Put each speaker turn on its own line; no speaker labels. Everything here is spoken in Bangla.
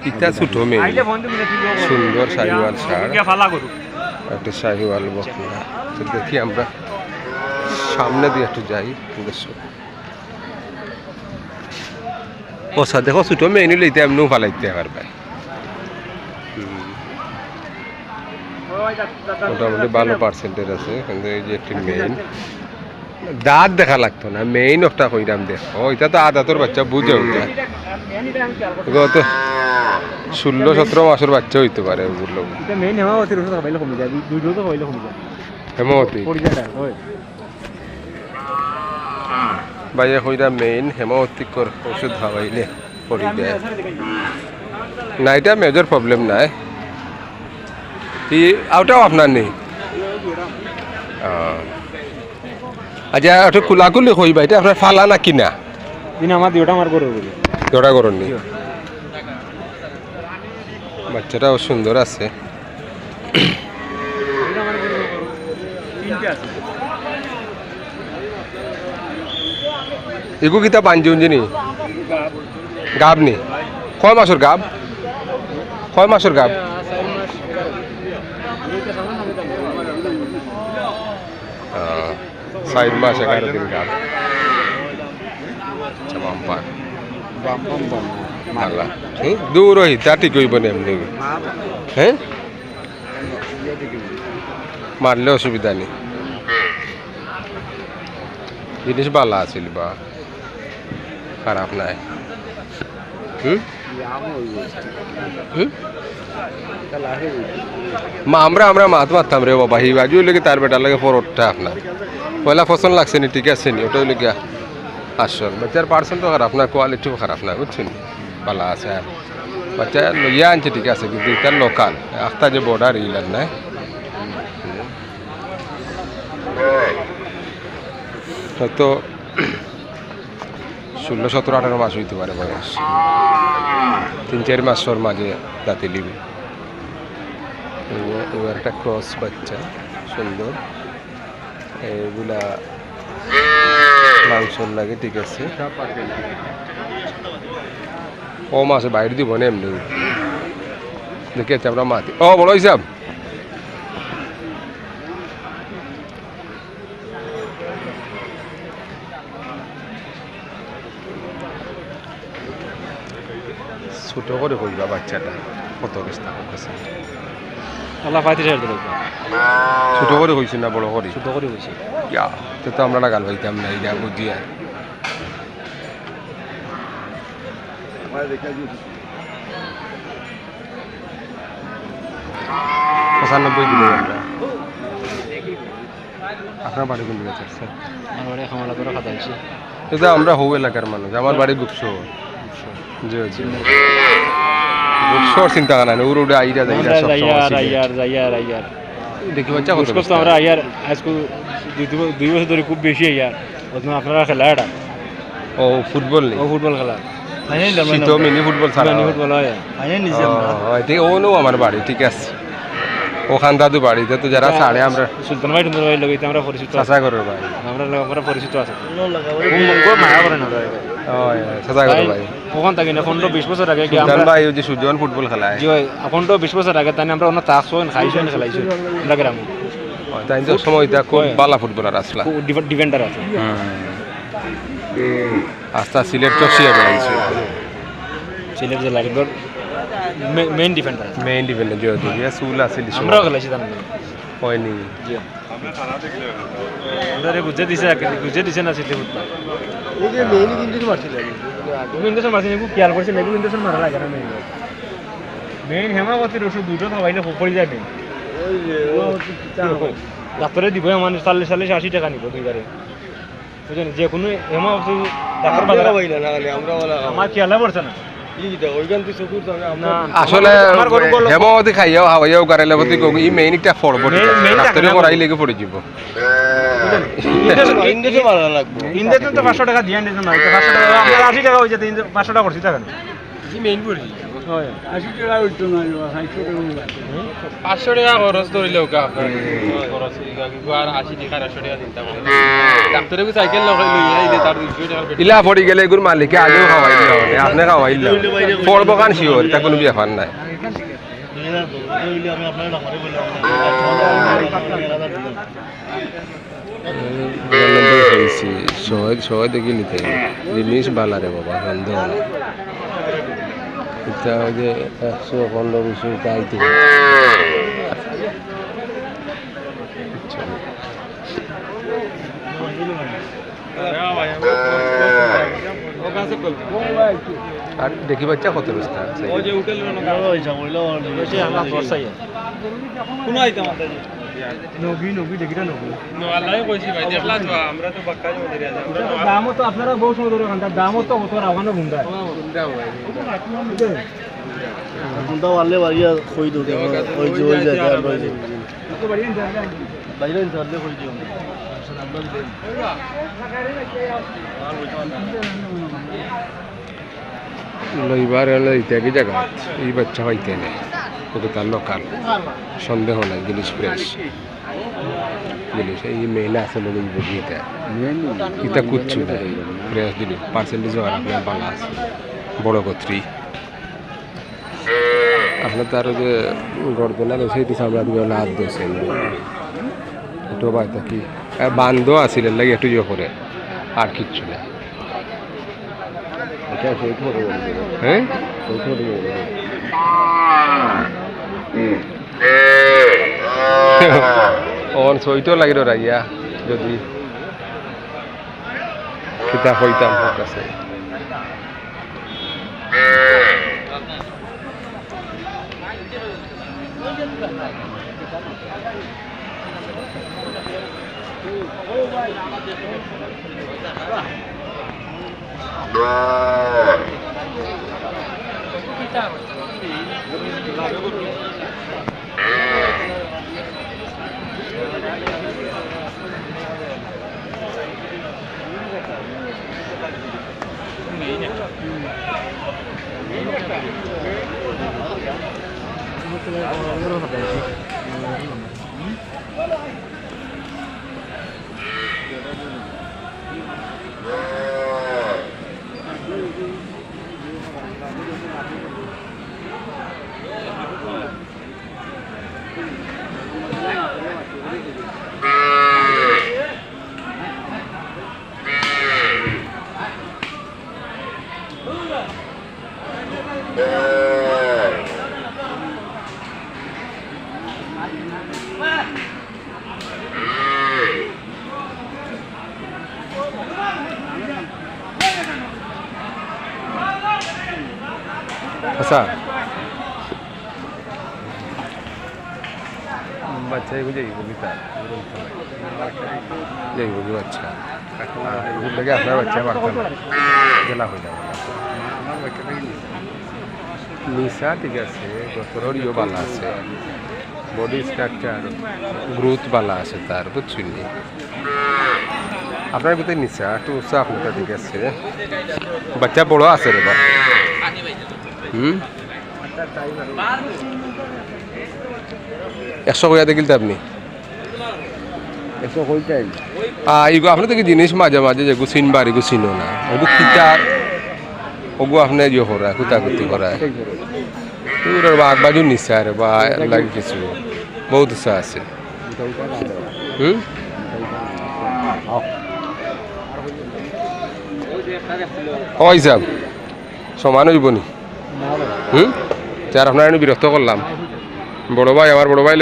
ইটা ছোট মেয়ে সুন্দর শাহিওয়াল ষাঁড় একটা শাহিওয়াল বকনা তো দেখি আমরা সামনে দিয়ে একটু যাই দর্শক ওসা দেখো ছোট মেয়ে নিলে এটা এমনিও ফালাইতে পার ভাই মোটামুটি ভালো পার্সেন্টেজ আছে কিন্তু এই যে একটি মেইন দাঁত দেখা লাগতো না মেইন একটা কইরাম দেখো এটা তো আদাতর বাচ্চা বুঝে ওইটা তো 16-17 মাসের বাচ্চা হইতে পারে ওগুলো হেমাবতী ভাইয়া কইরা মেইন হেমাবতীকর ওষুধ খাওয়াইলে পড়ি দেয় না এটা মেজর প্রবলেম নাই ওটাও আপনার নেই আচ্ছা ওটা কুলাকুলি কইবা এটা আপনার ফালা না কিনা
আমার দুটা আমার গরু
দৌড়া করেননি বাচ্চাটাও সুন্দর আছে এগু কিতা বাঞ্জি উঞ্জিনি গাব নি কয় মাসের গাব 4 মাস 11 দিন গাব বাম্পার দূর হইতা ঠিক হইব না এমনি হ্যাঁ মারলে অসুবিধা নেই জিনিস ভালো আছিল বা খারাপ নাই আমরা মাত মারতাম রে বাবা হি বাজু লেগে তার বেটার লাগে পরোটা আপনার পয়লা পছন্দ লাগছে নি ঠিক আছে নি ওটা লেগে আসল বাচ্চার পার্সেন্টও খারাপ না কোয়ালিটিও খারাপ না বুঝছেন ভালো আছে আর বাচ্চা লইয়া আনছে ঠিক আছে কিন্তু এটা লোকাল আখতা যে বর্ডার ইলার নাই হয়তো 16-17-18 মাস হইতে পারে বয়স 3-4 মাসের মাঝে দাঁতে লিবে এবার একটা ক্রস বাচ্চা সুন্দর এগুলা মাংসর লাগে ঠিক আছে ও মাসে বাইরে দিব না এমনি দেখি আছে আমরা মাতি ও বড় হিসাব ছোট করে কইবা বাচ্চাটা কত চেষ্টা করতেছে ছোট করে কইছি না বড় করে
ছোট করে হয়েছে
তো আমরা না গাল পাইতাম না এটা বুঝিয়া 95 দিলে আমরা আপনার বাড়ি কোন দিকে স্যার
আমার বাড়ি খামালা করে খাতাইছি
এটা আমরা হৌ এলাকার মানুষ আমার বাড়ি বুকশো জি জি বুকশোর চিন্তা না ওর ওটা আইরা দেখি বাচ্চা কত
আমরা আইয়ার আজকে 2 বছর ধরে খুব বেশি আইয়ার আপনারা খেলা এটা
ও ফুটবল নেই
ও ফুটবল খেলা
শীত মিনি ফুটবল ছাড়া
ফুটবল হয়
ও নো আমার বাড়ি ঠিক আছে ওখান দাদু বাড়িতে তো যারা ছাড়ে আমরা
সুলতান ভাই টুন্দর ভাই লগাইতে আমরা পরিচিত
চাষা করে ভাই
আমরা পরিচিত আছে মায়া করেন
চাষা করে ভাই
ওখান থাকি না 15-20 বছর আগে
সুলতান ভাই ওই যে সুজন ফুটবল খেলায়
জি ভাই 15-20 বছর আগে তাই আমরা অন্য তাকসন খাইছেন খেলাইছেন আমরা গ্রামে
তাই তো সময়টা খুব ভালো ফুটবলার আসলা
ডিফেন্ডার আছে
আস্তা সিলেট চষিয়া বেড়াইছে
সিলেট যে লাগে মেইন ডিফেন্ডার
যদি সুল আছে
আমরাও খেলাইছি তার
হয়নি
আমরা বুঝে দিছে না সিলেট ফুটবল এই যে মেইন কিন্তু মারছিল ইন্ডোনেশিয়া মারছিল খুব খেয়াল করছে না ইন্ডোনেশিয়া মারা লাগে না মেইন হেমাবতীর ওষুধ দুটো খাওয়াইলে পড়ে যাবে ওই যে ডাক্তারে দিব মানে 40-80 টাকা নিব দুইবারে বুঝলেন যে কোনো হেমাবতী ডাক্তার বাজারে হইলা না আমরা আমার খেয়ালে পড়ছে না
আসলে হেমাবতী খাইয়াও হাওয়াইয়াও গাড়াইলে বলতে ই মেইনটা পড়ব ডাক্তারে করাই লেগে পড়ে যাব
ইন্ডেতে তো 500 টাকা দিয়ে দিতে না 500 টাকা আমরা 80 টাকা হয়ে যেতে 500 টাকা করছি টাকা
মেইন পড়ি
হয়
80 টাকা উঠতো না 60 টাকা
500 টাকা খরচ ধরিলেও কা আপনার খরচ কিন্তু আর 80 টাকা 100 টাকা চিন্তা করে ডাক্তারে কো সাইকেল লগাই লই এই দে তার 200 টাকা ইলা পড়ি গেলে এগুর মালিকে আগেও খাওয়াইল না আপনি খাওয়াইল ফল বাগান শিওর তা কোনো ব্যাপার নাই
আমি আপনার নাম্বারে বললাম
সবাই দেখি নিতে জিনিস বালা রে বাবা সন্দেহ না এটা যে 115 চাইতে আর দেখি বাচ্চা কত বস্তা আছে
ওই যে হোটেল হইছে হইলো
বেশি আমরা বর্ষাই
কোন আইতা মাতা
নবী দেখিটা নবী
নো আল্লাহ কইছি ভাই দেখলা তো আমরা তো বাক্কা জমা দিয়ে যাই
দামও তো আপনারা বহু সময় ধরে খান দামও তো কত রাওয়ানো গুন্ডা
কোনটা वाले বাড়িয়া কই দো ওই যে ওই জায়গা ওই যে
তো বাড়িয়ে দেন
বাইরে ইনসারলে কই দিও
লইবার হলে ইত্যাদি জায়গা এই বাচ্চা হইতে নেই ওকে তার লোকাল সন্দেহ নাই জিনিস ফ্রেশ জিনিস এই মেলা আসলে এই বগিটা এটা কুচ্ছু নাই ফ্রেশ জিনিস পার্সেন্টেজ আর আপনার বালা আছে বড় কত্রী আপনার তার যে গর্দনা রয়েছে এটি সামনে আপনি লাভ দিয়েছেন একটু বাইতে কি বান্ধ আসিলেন লাগে একটু ইয়ে করে আর কিচ্ছু না হ্যাঁ ওন সইতেও লাগিল রাইয়া যদি কিতাব হইতাম হোক আছে আচ্ছা বাচ্চা এগুলো যাইব গীতা যাইব কি বাচ্চা এগুলো লাগে আপনার বাচ্চা পারতাম জেলা হয়ে যাবে নিশা ঠিক আছে গতরের ইয়ে বালা আছে বডি স্ট্রাকচার গ্রোথ বালা আছে তার বুঝছেন আপনার ভিতরে নিশা একটু উৎসাহ আপনার ঠিক আছে বাচ্চা বড় আছে রে বা একশো কইয়া দেখিল আপনি
একশো কইটাই
ইগো আপনি দেখি জিনিস মাঝে মাঝে যে চিনবার এগু চিনো না ওগু কিতা ওগু আপনি ইয়ে করা কুতাকুতি করা তোর বাঘ বাজু নিচা রে বা লাগে কিছু বহুত ইচ্ছা আছে ও হিসাব সমান হইব নি তার আপনার বিরক্ত করলাম বড় ভাই আমার বড় ভাই